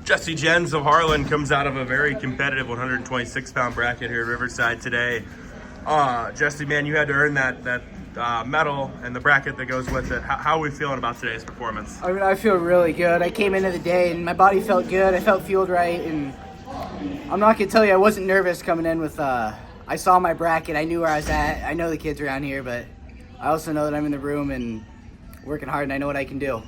Jesse Jens of Harlan comes out of a very competitive 126-pound bracket here at Riverside today. Jesse, man, you had to earn that medal and the bracket that goes with it. How are we feeling about today's performance? I mean, I feel really good. I came into the day and my body felt good. I felt fueled right, and I'm not gonna tell you I wasn't nervous coming in with. I saw my bracket. I knew where I was at. I know the kids around here, but I also know that I'm in the room and working hard, and I know what I can do.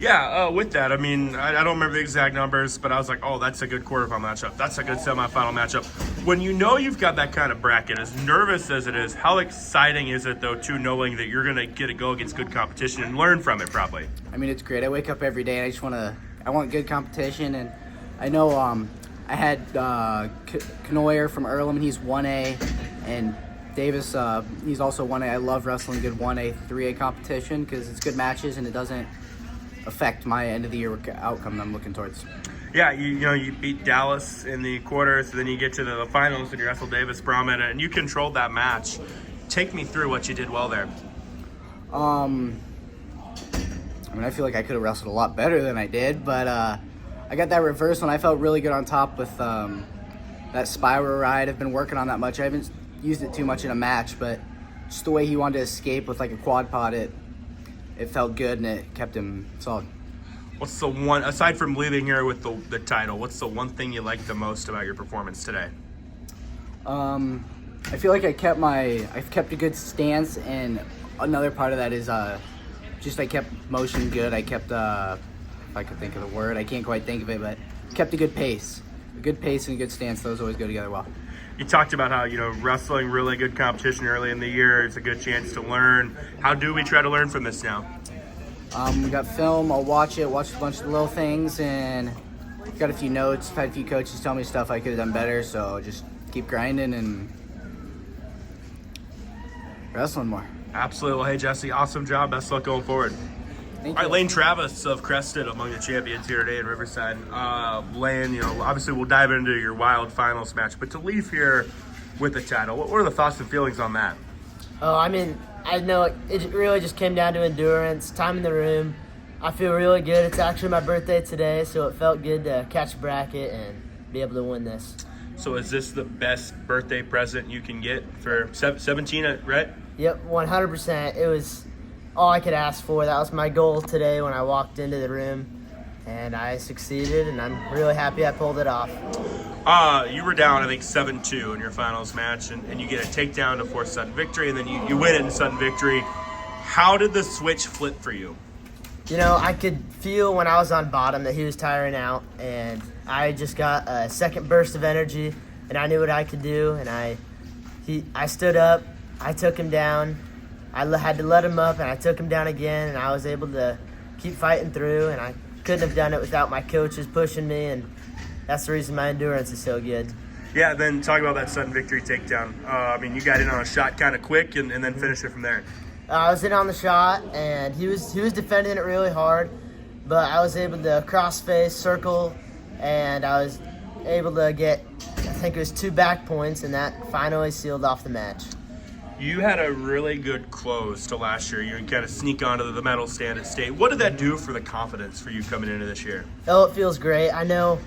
Yeah, with that, I mean, I don't remember the exact numbers, but I was like, oh, that's a good quarterfinal matchup. That's a good semifinal matchup. When you know you've got that kind of bracket, as nervous as it is, how exciting is it, though, too, knowing that you're going to get to go against good competition and learn from it, probably? I mean, it's great. I wake up every day, and I want good competition, and I know I had Knoyer from Earlham, and he's 1A, and Davis, he's also 1A. I love wrestling good 1A, 3A competition because it's good matches, and it doesn't affect my end of the year outcome I'm looking towards. Yeah, you beat Dallas in the quarters, then you get to the finals and you wrestle Davis Brahman, and you controlled that match. Take me through what you did well there. I mean, I feel like I could have wrestled a lot better than I did, but I got that reversal and I felt really good on top with that spiral ride. I've been working on that much. I haven't used it too much in a match, but just the way he wanted to escape with like a quad pod, it felt good and it kept him solid. What's the one, aside from leaving here with the title, what's the one thing you liked the most about your performance today? I feel like I've kept a good stance, and another part of that is just I kept motion good. I kept, if I could think of the word, I can't quite think of it, but kept a good pace. A good pace and a good stance, those always go together well. You talked about how, wrestling really good competition early in the year. It's a good chance to learn. How do we try to learn from this now? We got film. I'll watch a bunch of little things, and got a few notes. I've had a few coaches tell me stuff I could have done better, so just keep grinding and wrestling more. Absolutely. Well, hey, Jesse, awesome job. Best luck going forward. Thank All you. right, Lane Travis of Crested among the champions here today in Riverside. Lane, obviously we'll dive into your wild finals match, but to leave here with the title, what were the thoughts and feelings on that? Oh, I mean, I know it really just came down to endurance, time in the room. I feel really good. It's actually my birthday today, so it felt good to catch a bracket and be able to win this. So is this the best birthday present you can get for 17, right? Yep, 100%. It was all I could ask for. That was my goal today when I walked into the room, and I succeeded, and I'm really happy I pulled it off. You were down, I think, 7-2 in your finals match, and you get a takedown to force sudden victory, and then you win it in sudden victory. How did the switch flip for you? I could feel when I was on bottom that he was tiring out, and I just got a second burst of energy, and I knew what I could do, and I stood up, I took him down, I had to let him up, and I took him down again, and I was able to keep fighting through, and I couldn't have done it without my coaches pushing me, and that's the reason my endurance is so good. Yeah, then talk about that sudden victory takedown. You got in on a shot kind of quick and then finished it from there. I was in on the shot, and he was defending it really hard, but I was able to cross-face, circle, and I was able to get, I think it was 2 back points, and that finally sealed off the match. You had a really good close to last year. You kind of sneak onto the medal stand at state. What did that do for the confidence for you coming into this year? Oh, it feels great. I know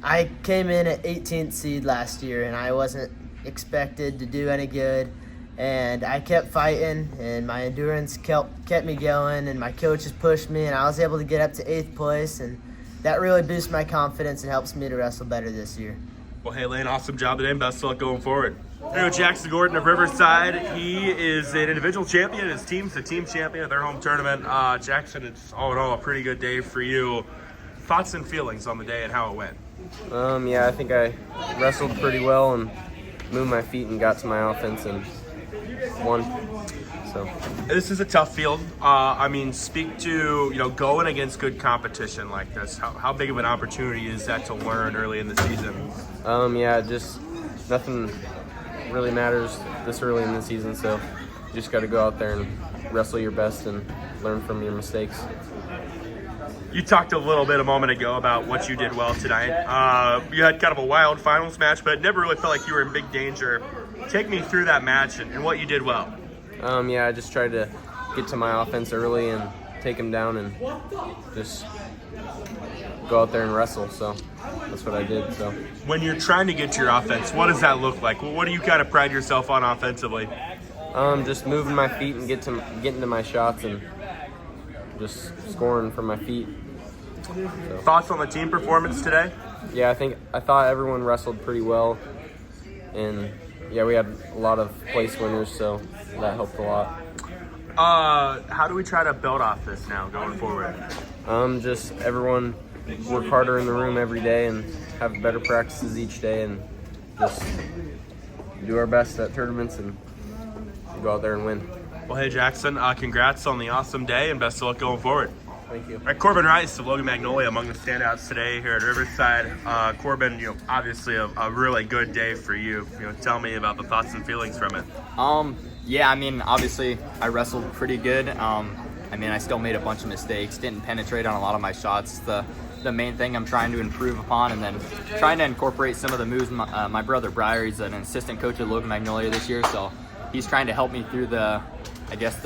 I came in at 18th seed last year, and I wasn't expected to do any good. And I kept fighting, and my endurance kept me going, and my coaches pushed me, and I was able to get up to 8th place, and that really boosts my confidence and helps me to wrestle better this year. Well, hey, Lane, awesome job today, and best of luck going forward. Here with Jackson Gordon of Riverside. He is an individual champion. His team's the team champion of their home tournament. Jackson, it's all in all a pretty good day for you. Thoughts and feelings on the day and how it went? Yeah, I think I wrestled pretty well and moved my feet and got to my offense and won. So this is a tough field. Speak to going against good competition like this. How big of an opportunity is that to learn early in the season? Just nothing really matters this early in the season. So you just got to go out there and wrestle your best and learn from your mistakes. You talked a little bit a moment ago about what you did well tonight. You had kind of a wild finals match, but never really felt like you were in big danger. Take me through that match and what you did well. I just tried to get to my offense early and take him down and just go out there and wrestle. So that's what I did. So When you're trying to get to your offense, what does that look like? What do you kind of pride yourself on offensively? just moving my feet and getting to my shots and just scoring from my feet. Thoughts on the team performance today? Yeah, I thought everyone wrestled pretty well, and yeah, we had a lot of place winners, so that helped a lot. How do we try to build off this now going forward? Just everyone work harder in the room every day and have better practices each day, and just do our best at tournaments and go out there and win. Well, hey Jackson, congrats on the awesome day and best of luck going forward. Thank you. All right, Corbin Rice of Logan Magnolia among the standouts today here at Riverside. Corbin, obviously a really good day for you. Tell me about the thoughts and feelings from it. Yeah, I mean, obviously I wrestled pretty good. I still made a bunch of mistakes, didn't penetrate on a lot of my shots. The main thing I'm trying to improve upon, and then trying to incorporate some of the moves. My brother Briar, he's an assistant coach at Logan Magnolia this year, so he's trying to help me through the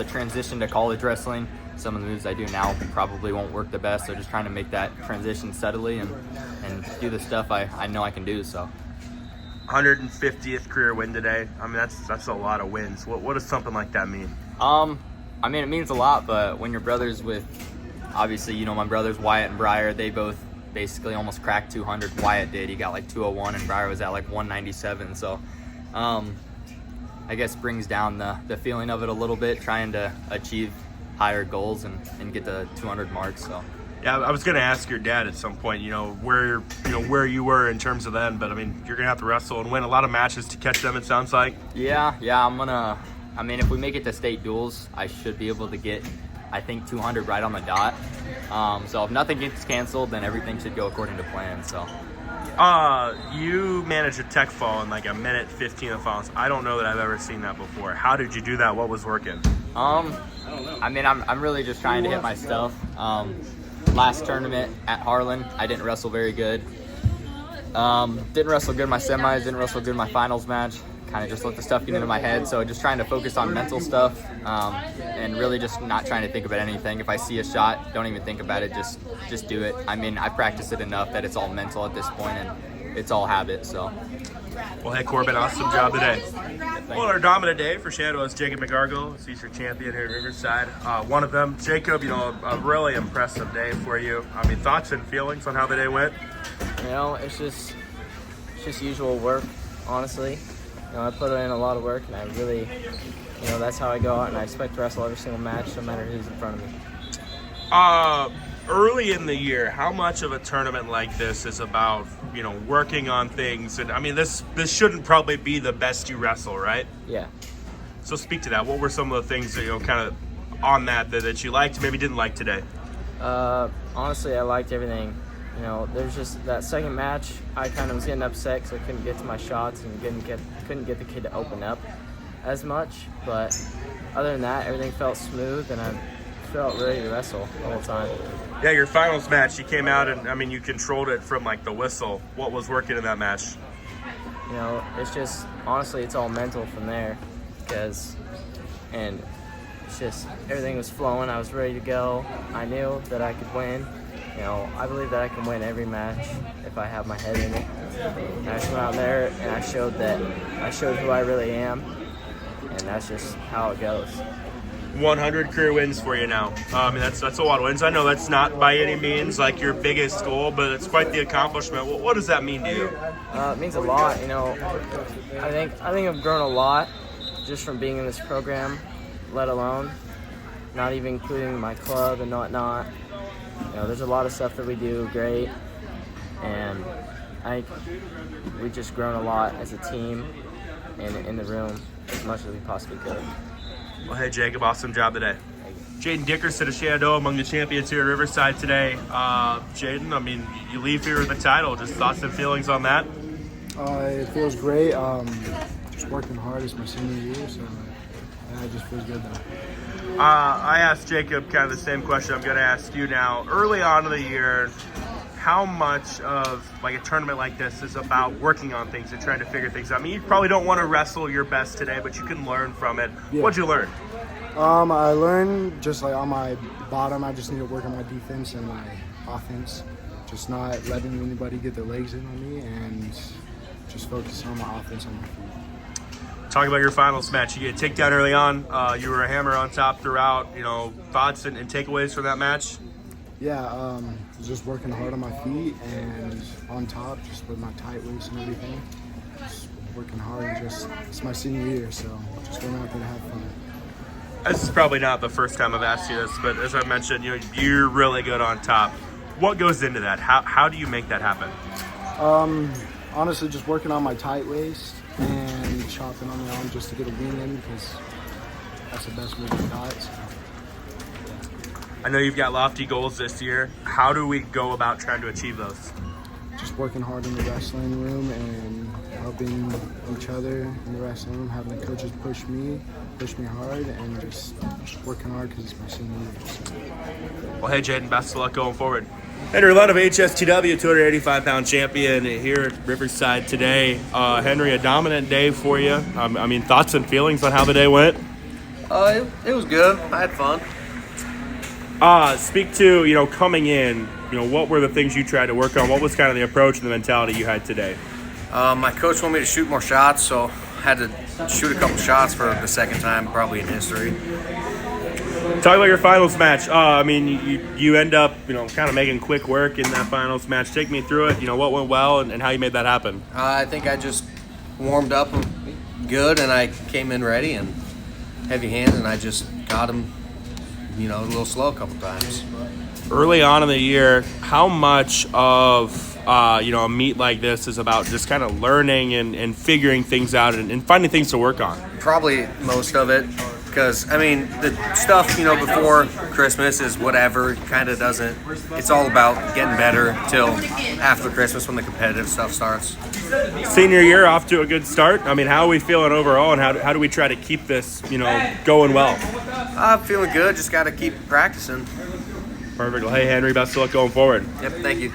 transition to college wrestling. Some of the moves I do now probably won't work the best, so just trying to make that transition steadily and do the stuff I know I can do. So 150th career win today. I mean, that's a lot of wins. What does something like that mean? It means a lot, but when your brothers with, obviously, my brothers Wyatt and Briar, they both basically almost cracked 200. Wyatt did. He got like 201, and Briar was at like 197. So I guess brings down the feeling of it a little bit, trying to achieve higher goals and get the 200 marks. So Yeah, I was going to ask your dad at some point, where you were in terms of them, but you're going to have to wrestle and win a lot of matches to catch them, it sounds like. yeah, if we make it to state duels, I should be able to get, I think, 200 right on the dot. So if nothing gets canceled, then everything should go according to plan. So you managed a tech fall in like a minute 15 of falls. I don't know that I've ever seen that before. How did you do that? What was working? I'm really just trying to hit my stuff. Last tournament at Harlan, I didn't wrestle very good. Didn't wrestle good in my semis, didn't wrestle good in my finals match. Kind of just let the stuff get into my head. So just trying to focus on mental stuff and really just not trying to think about anything. If I see a shot, don't even think about it. Just do it. I practice it enough that it's all mental at this point and it's all habit. So. Well, hey, Corbin, awesome job today. Well, our dominant day for Shadow is Jacob McGargle. He's your champion here at Riverside. One of them, Jacob, a really impressive day for you. Thoughts and feelings on how the day went? It's just usual work, honestly. I put in a lot of work, and I really, that's how I go out, and I expect to wrestle every single match, no matter who's in front of me. Early in the year, how much of a tournament like this is about, working on things? And this shouldn't probably be the best you wrestle, right? Yeah. So speak to that. What were some of the things that, kind of on that you liked, maybe didn't like today? Honestly, I liked everything. There's just that second match, I kind of was getting upset because I couldn't get to my shots and couldn't get the kid to open up as much. But other than that, everything felt smooth, and I felt ready to wrestle the whole time. Yeah, your finals match, you came out and, you controlled it from, the whistle. What was working in that match? It's just, honestly, it's all mental from there. And it's just, everything was flowing. I was ready to go. I knew that I could win. I believe that I can win every match if I have my head in it. And I just went out there and I showed who I really am. And that's just how it goes. 100 career wins for you now. That's a lot of wins. I know that's not by any means like your biggest goal, but it's quite the accomplishment. What does that mean to you? It means a lot. I think I've grown a lot just from being in this program, let alone not even including my club and whatnot. There's a lot of stuff that we do great, and I think we've just grown a lot as a team and in the room as much as we possibly could. Well, hey, Jacob, awesome job today. Jaden Dickerson of Shenandoah among the champions here at Riverside today. Jaden, you leave here with a title. Just thoughts and feelings on that? It feels great. Just working hard. It's my senior year, so it just feels good though. I asked Jacob kind of the same question I'm going to ask you now. Early on in the year, how much of a tournament like this is about working on things and trying to figure things out? You probably don't want to wrestle your best today, but you can learn from it. Yeah. What'd you learn? I learned just on my bottom, I just need to work on my defense and my offense. just not letting anybody get their legs in on me, and just focusing on my offense on my feet. Talk about your finals match. You get a takedown early on. You were a hammer on top throughout. Thoughts and takeaways from that match? Yeah, just working hard on my feet and on top, just with my tight waist and everything. Just working hard, and it's my senior year, so just going out there to have fun. This is probably not the first time I've asked you this, but as I mentioned, you're really good on top. What goes into that? How do you make that happen? Honestly, just working on my tight waist and chopping on the arm just to get a wing in, because that's the best move I got. So. I know you've got lofty goals this year. How do we go about trying to achieve those? Just working hard in the wrestling room and helping each other in the wrestling room, having the coaches push me hard, and just working hard because it's my senior year. So. Well, hey, Jaden, best of luck going forward. Henry Lund of HSTW, 285-pound champion here at Riverside today. Henry, a dominant day for you. Thoughts and feelings on how the day went? It was good. I had fun. Speak to, coming in, what were the things you tried to work on? What was kind of the approach and the mentality you had today? My coach wanted me to shoot more shots, so I had to shoot a couple shots for the second time probably in history. Talk about your finals match. You end up, kind of making quick work in that finals match. Take me through it. What went well and how you made that happen. I think I just warmed up good, and I came in ready and heavy hands, and I just got him, a little slow a couple times. Early on in the year, how much of a meet like this is about just kind of learning and figuring things out and finding things to work on? Probably most of it, because the stuff before Christmas is whatever, kind of doesn't. It's all about getting better till after Christmas when the competitive stuff starts. Senior year off to a good start. How are we feeling overall, and how do we try to keep this going well? Feeling good. Just got to keep practicing. Perfect. Well, hey, Henry, best of luck going forward. Yep. Thank you.